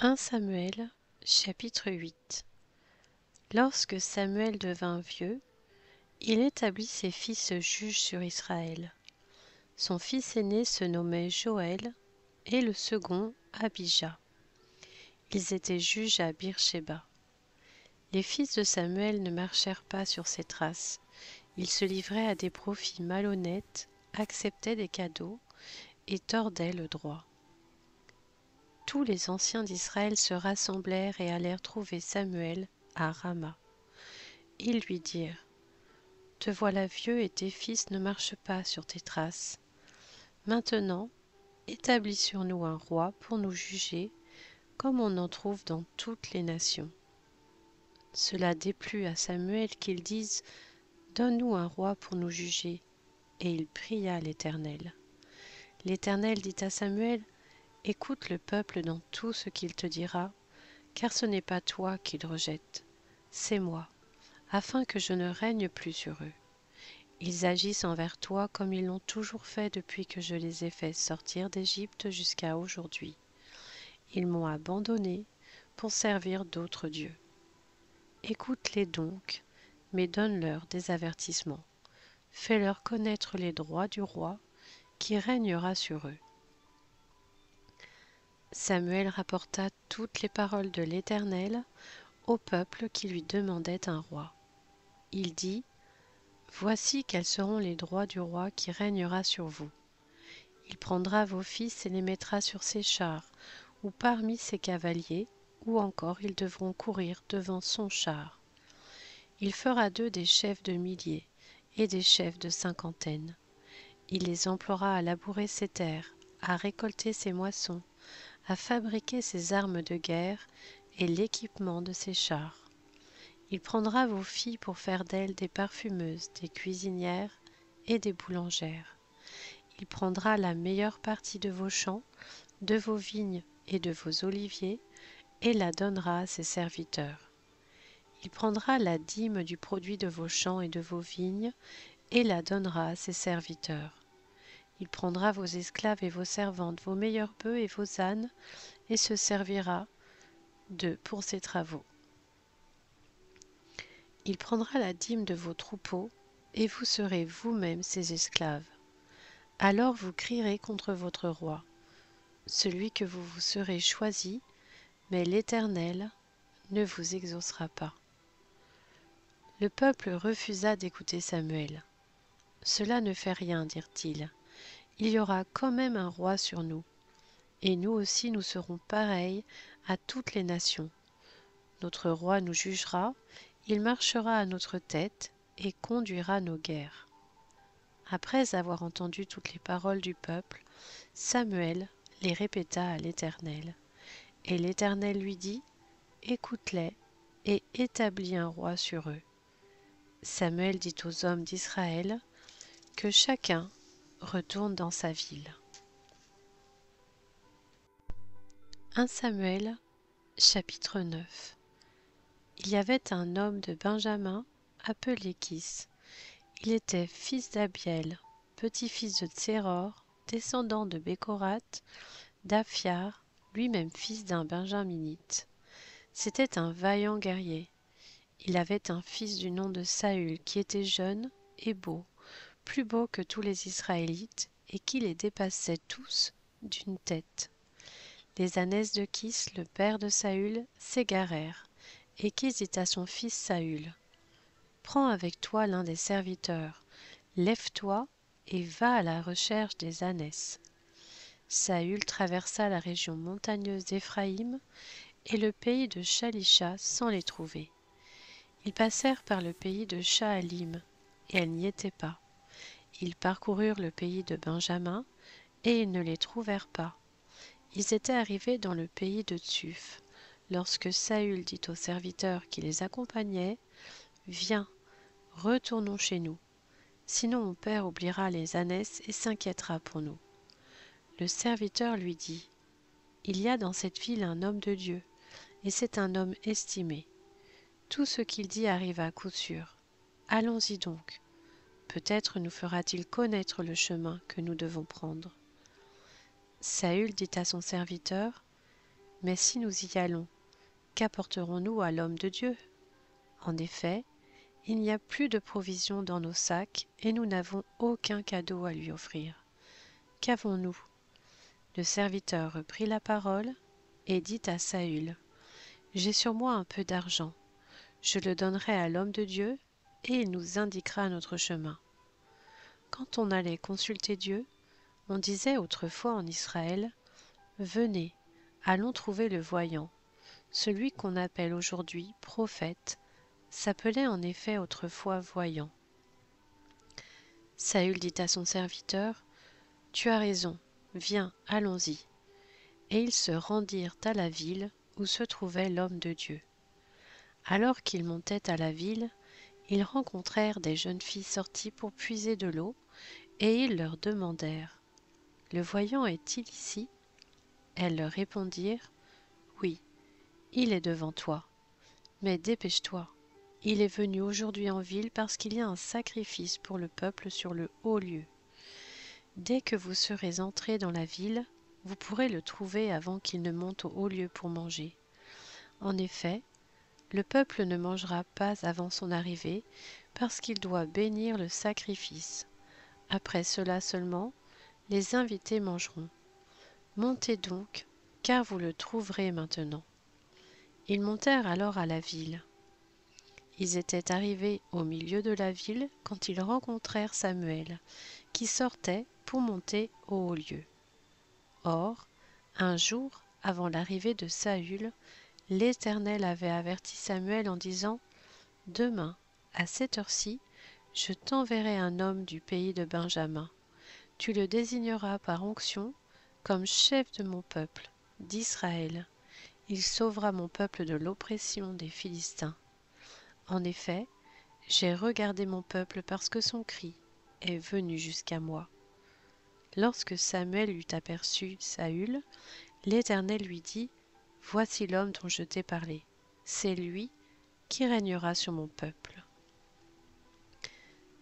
1 Samuel, chapitre 8. Lorsque Samuel devint vieux, il établit ses fils juges sur Israël. Son fils aîné se nommait Joël et le second Abijah. Ils étaient juges à Beer-shéba. Les fils de Samuel ne marchèrent pas sur ses traces. Ils se livraient à des profits malhonnêtes, acceptaient des cadeaux et tordaient le droit. Tous les anciens d'Israël se rassemblèrent et allèrent trouver Samuel à Rama. Ils lui dirent : « Te voilà vieux et tes fils ne marchent pas sur tes traces. Maintenant, établis sur nous un roi pour nous juger, comme on en trouve dans toutes les nations. » Cela déplut à Samuel qu'il dise : « Donne-nous un roi pour nous juger. » Et il pria l'Éternel. L'Éternel dit à Samuel : « Écoute le peuple dans tout ce qu'il te dira, car ce n'est pas toi qu'il rejette, c'est moi, afin que je ne règne plus sur eux. Ils agissent envers toi comme ils l'ont toujours fait depuis que je les ai fait sortir d'Égypte jusqu'à aujourd'hui. Ils m'ont abandonné pour servir d'autres dieux. Écoute-les donc, mais donne-leur des avertissements. Fais-leur connaître les droits du roi qui régnera sur eux. » Samuel rapporta toutes les paroles de l'Éternel au peuple qui lui demandait un roi. Il dit : « Voici quels seront les droits du roi qui régnera sur vous. Il prendra vos fils et les mettra sur ses chars, ou parmi ses cavaliers, ou encore ils devront courir devant son char. Il fera d'eux des chefs de milliers et des chefs de cinquantaines. Il les emploiera à labourer ses terres, à récolter ses moissons, à fabriquer ses armes de guerre et l'équipement de ses chars. Il prendra vos filles pour faire d'elles des parfumeuses, des cuisinières et des boulangères. Il prendra la meilleure partie de vos champs, de vos vignes et de vos oliviers, et la donnera à ses serviteurs. Il prendra la dîme du produit de vos champs et de vos vignes, et la donnera à ses serviteurs. Il prendra vos esclaves et vos servantes, vos meilleurs bœufs et vos ânes, et se servira d'eux pour ses travaux. Il prendra la dîme de vos troupeaux, et vous serez vous-même ses esclaves. Alors vous crierez contre votre roi, celui que vous vous serez choisi, mais l'Éternel ne vous exaucera pas. » Le peuple refusa d'écouter Samuel. « Cela ne fait rien, dirent-ils. Il y aura quand même un roi sur nous, et nous aussi nous serons pareils à toutes les nations. Notre roi nous jugera, il marchera à notre tête et conduira nos guerres. » Après avoir entendu toutes les paroles du peuple, Samuel les répéta à l'Éternel. Et l'Éternel lui dit : « Écoute-les et établis un roi sur eux. » Samuel dit aux hommes d'Israël que chacun retourne dans sa ville. 1 Samuel, chapitre 9. Il y avait un homme de Benjamin appelé Kis. Il était fils d'Abiel, petit-fils de Tséror, descendant de Bécorath, d'Aphiar, lui-même fils d'un benjaminite. C'était un vaillant guerrier. Il avait un fils du nom de Saül qui était jeune et beau, plus beau que tous les Israélites, et qui les dépassait tous d'une tête. Les ânesses de Kis, le père de Saül, s'égarèrent, et Kis dit à son fils Saül : « Prends avec toi l'un des serviteurs, lève-toi et va à la recherche des ânesses. » Saül traversa la région montagneuse d'Éphraïm et le pays de Shalisha sans les trouver. Ils passèrent par le pays de Shaalim, et elles n'y étaient pas. Ils parcoururent le pays de Benjamin, et ils ne les trouvèrent pas. Ils étaient arrivés dans le pays de Tsuf, lorsque Saül dit aux serviteurs qui les accompagnaient : « Viens, retournons chez nous, sinon mon père oubliera les ânesses et s'inquiétera pour nous. » Le serviteur lui dit : « Il y a dans cette ville un homme de Dieu, et c'est un homme estimé. Tout ce qu'il dit arrive à coup sûr. Allons-y donc. Peut-être nous fera-t-il connaître le chemin que nous devons prendre. » Saül dit à son serviteur : Mais si nous y allons, qu'apporterons-nous à l'homme de Dieu? En effet, il n'y a plus de provisions dans nos sacs et nous n'avons aucun cadeau à lui offrir. Qu'avons-nous? Le serviteur reprit la parole et dit à Saül: J'ai sur moi un peu d'argent. Je le donnerai à l'homme de Dieu et il nous indiquera notre chemin. Quand on allait consulter Dieu, on disait autrefois en Israël: Venez, allons trouver le voyant. Celui qu'on appelle aujourd'hui prophète s'appelait en effet autrefois voyant. Saül dit à son serviteur: Tu as raison, viens, allons-y. Et ils se rendirent à la ville où se trouvait l'homme de Dieu. Alors qu'ils montaient à la ville, ils rencontrèrent des jeunes filles sorties pour puiser de l'eau, et ils leur demandèrent: Le voyant est-il ici? Elles leur répondirent: Oui, il est devant toi. Mais dépêche-toi, il est venu aujourd'hui en ville parce qu'il y a un sacrifice pour le peuple sur le haut lieu. Dès que vous serez entrés dans la ville, vous pourrez le trouver avant qu'il ne monte au haut lieu pour manger. En effet, le peuple ne mangera pas avant son arrivée, parce qu'il doit bénir le sacrifice. Après cela seulement, les invités mangeront. Montez donc, car vous le trouverez maintenant. Ils montèrent alors à la ville. Ils étaient arrivés au milieu de la ville quand ils rencontrèrent Samuel, qui sortait pour monter au haut lieu. Or, un jour avant l'arrivée de Saül, l'Éternel avait averti Samuel en disant: Demain, à cette heure-ci, je t'enverrai un homme du pays de Benjamin. Tu le désigneras par onction comme chef de mon peuple, d'Israël. Il sauvera mon peuple de l'oppression des Philistins. En effet, j'ai regardé mon peuple parce que son cri est venu jusqu'à moi. Lorsque Samuel eut aperçu Saül, l'Éternel lui dit: Voici l'homme dont je t'ai parlé. C'est lui qui régnera sur mon peuple.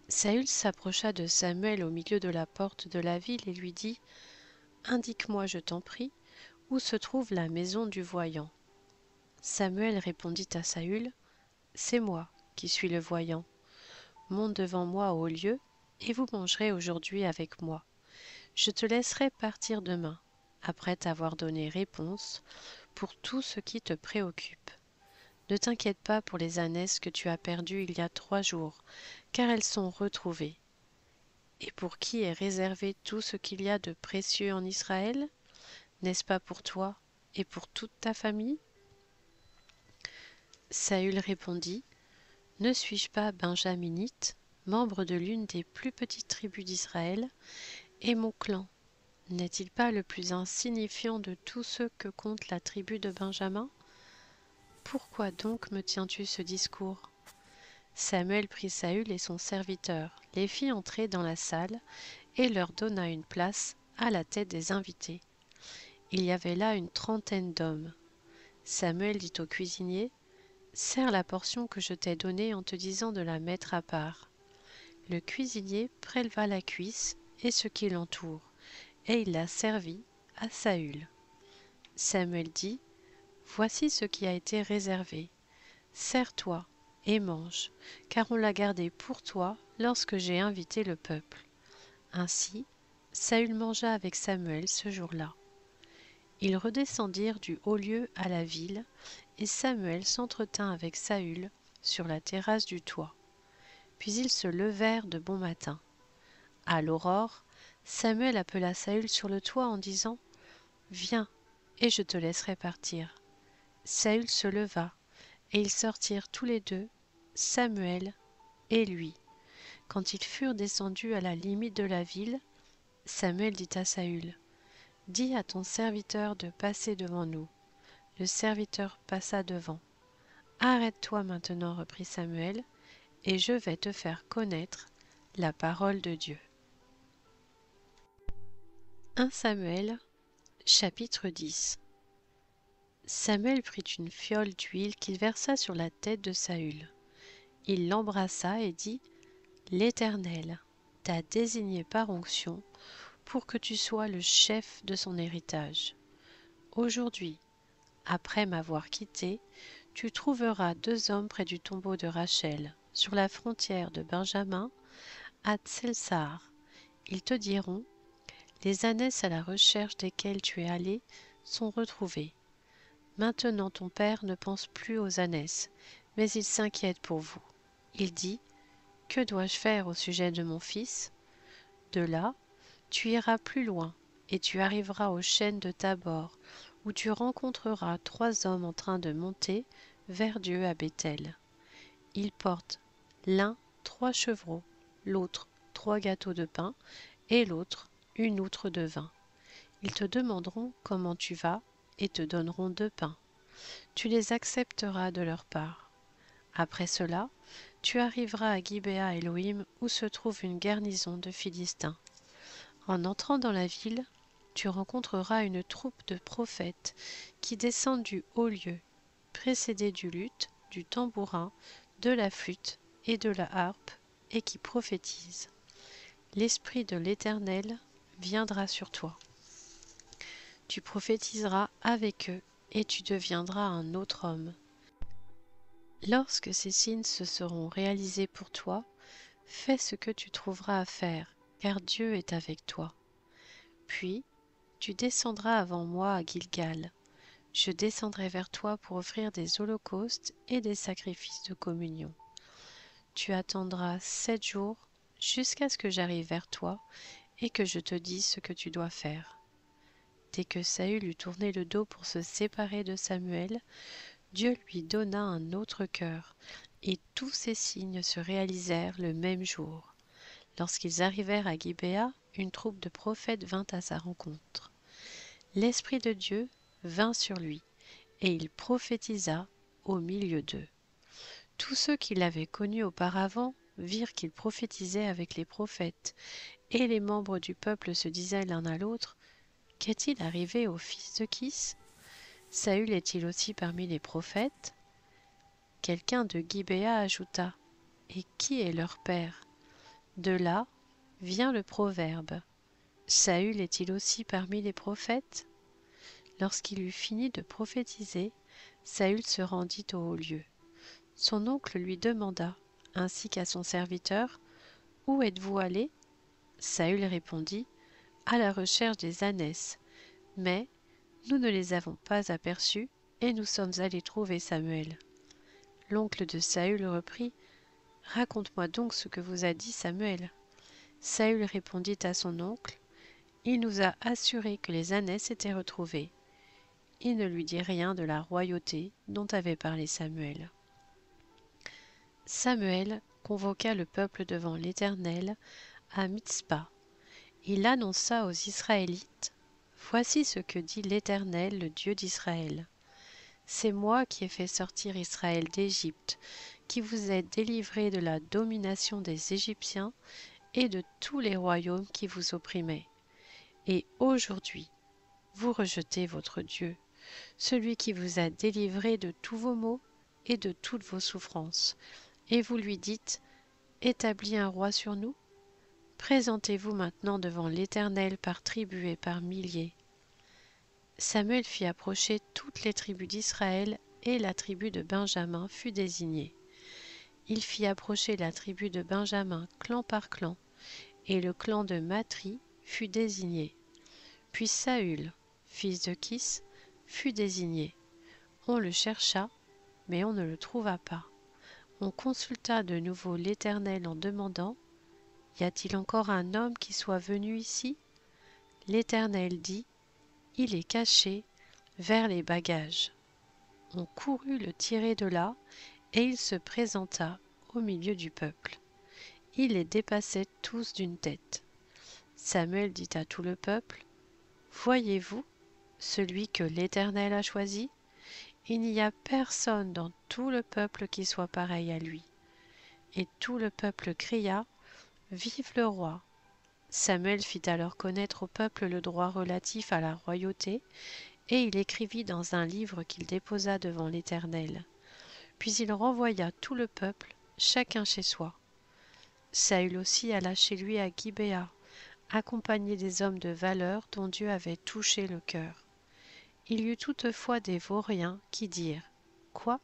Saül s'approcha de Samuel au milieu de la porte de la ville et lui dit: Indique-moi, je t'en prie, où se trouve la maison du voyant. Samuel répondit à Saül: C'est moi qui suis le voyant. Monte devant moi au haut lieu, et vous mangerez aujourd'hui avec moi. Je te laisserai partir demain, après t'avoir donné réponse pour tout ce qui te préoccupe. Ne t'inquiète pas pour les ânesses que tu as perdues il y a 3 jours, car elles sont retrouvées. Et pour qui est réservé tout ce qu'il y a de précieux en Israël? N'est-ce pas pour toi et pour toute ta famille? Saül répondit: Ne suis-je pas benjaminite, membre de l'une des plus petites tribus d'Israël, et mon clan n'est-il pas le plus insignifiant de tous ceux que compte la tribu de Benjamin? Pourquoi donc me tiens-tu ce discours? Samuel prit Saül et son serviteur, les fit entrer dans la salle et leur donna une place à la tête des invités. Il y avait là une 30aine d'hommes. Samuel dit au cuisinier: Sers la portion que je t'ai donnée en te disant de la mettre à part. Le cuisinier préleva la cuisse et ce qui l'entoure, et il la servit à Saül. Samuel dit: Voici ce qui a été réservé. Sers-toi et mange, car on l'a gardé pour toi lorsque j'ai invité le peuple. Ainsi, Saül mangea avec Samuel ce jour-là. Ils redescendirent du haut lieu à la ville, et Samuel s'entretint avec Saül sur la terrasse du toit. Puis ils se levèrent de bon matin. À l'aurore, Samuel appela Saül sur le toit en disant: Viens, et je te laisserai partir. Saül se leva, et ils sortirent tous les deux, Samuel et lui. Quand ils furent descendus à la limite de la ville, Samuel dit à Saül: Dis à ton serviteur de passer devant nous. Le serviteur passa devant. Arrête-toi maintenant, reprit Samuel, et je vais te faire connaître la parole de Dieu. 1 Samuel, chapitre 10. Samuel prit une fiole d'huile qu'il versa sur la tête de Saül. Il l'embrassa et dit: L'Éternel t'a désigné par onction pour que tu sois le chef de son héritage. Aujourd'hui, Après m'avoir quitté, tu trouveras 2 hommes près du tombeau de Rachel, sur la frontière de Benjamin, à Tselsar. Ils te diront: les ânesses à la recherche desquelles tu es allé sont retrouvées. Maintenant ton père ne pense plus aux ânesses, mais il s'inquiète pour vous. Il dit: que dois-je faire au sujet de mon fils? De là, tu iras plus loin, et tu arriveras aux chênes de Tabor, où tu rencontreras 3 hommes en train de monter vers Dieu à Béthel. Ils portent l'un 3 chevreaux, l'autre 3 gâteaux de pain, et l'autre une outre de vin. Ils te demanderont comment tu vas, et te donneront 2 pains. Tu les accepteras de leur part. Après cela, tu arriveras à Gibéa Elohim, où se trouve une garnison de Philistins. En entrant dans la ville, tu rencontreras une troupe de prophètes qui descendent du haut lieu, précédés du luth, du tambourin, de la flûte et de la harpe, et qui prophétisent. L'Esprit de l'Éternel viendra sur toi. Tu prophétiseras avec eux, et tu deviendras un autre homme. Lorsque ces signes se seront réalisés pour toi, fais ce que tu trouveras à faire, car Dieu est avec toi. Puis, tu descendras avant moi à Gilgal. Je descendrai vers toi pour offrir des holocaustes et des sacrifices de communion. Tu attendras 7 jours jusqu'à ce que j'arrive vers toi et que je te dise ce que tu dois faire. Dès que Saül eut tourné le dos pour se séparer de Samuel, Dieu lui donna un autre cœur, et tous ces signes se réalisèrent le même jour. Lorsqu'ils arrivèrent à Gibéa, une troupe de prophètes vint à sa rencontre. L'Esprit de Dieu vint sur lui, et il prophétisa au milieu d'eux. Tous ceux qui l'avaient connu auparavant virent qu'il prophétisait avec les prophètes, et les membres du peuple se disaient l'un à l'autre: qu'est-il arrivé au fils de Kis? Saül est-il aussi parmi les prophètes? Quelqu'un de Gibéa ajouta: et qui est leur père? De là vient le proverbe: Saül est-il aussi parmi les prophètes? Lorsqu'il eut fini de prophétiser, Saül se rendit au haut lieu. Son oncle lui demanda, ainsi qu'à son serviteur: où êtes-vous allé? Saül répondit: à la recherche des ânesses, mais nous ne les avons pas aperçus, et nous sommes allés trouver Samuel. L'oncle de Saül reprit: raconte-moi donc ce que vous a dit Samuel. Saül répondit à son oncle: il nous a assuré que les ânesses étaient retrouvées. Il ne lui dit rien de la royauté dont avait parlé Samuel. Samuel convoqua le peuple devant l'Éternel à Mitzpa. Il annonça aux Israélites: voici ce que dit l'Éternel, le Dieu d'Israël. C'est moi qui ai fait sortir Israël d'Égypte, qui vous ai délivré de la domination des Égyptiens et de tous les royaumes qui vous opprimaient. Et aujourd'hui, vous rejetez votre Dieu, celui qui vous a délivré de tous vos maux et de toutes vos souffrances, et vous lui dites: établis un roi sur nous. Présentez-vous maintenant devant l'Éternel par tribus et par milliers. Samuel fit approcher toutes les tribus d'Israël, et la tribu de Benjamin fut désignée. Il fit approcher la tribu de Benjamin clan par clan, et le clan de Matri fut désigné. Puis Saül, fils de Kis, fut désigné. On le chercha, mais on ne le trouva pas. On consulta de nouveau l'Éternel en demandant: y a-t-il encore un homme qui soit venu ici? L'Éternel dit: il est caché vers les bagages. On courut le tirer de là, et il se présenta au milieu du peuple. Il les dépassait tous d'une tête. Samuel dit à tout le peuple: voyez-vous celui que l'Éternel a choisi? Il n'y a personne dans tout le peuple qui soit pareil à lui. Et tout le peuple cria: vive le roi! Samuel fit alors connaître au peuple le droit relatif à la royauté, et il écrivit dans un livre qu'il déposa devant l'Éternel. Puis il renvoya tout le peuple, chacun chez soi. Saül aussi alla chez lui à Gibéa, accompagné des hommes de valeur dont Dieu avait touché le cœur. Il y eut toutefois des vauriens qui dirent: Quoi?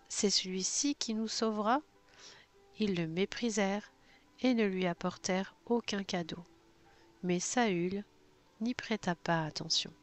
C'est celui-ci qui nous sauvera? Ils le méprisèrent et ne lui apportèrent aucun cadeau. Mais Saül n'y prêta pas attention.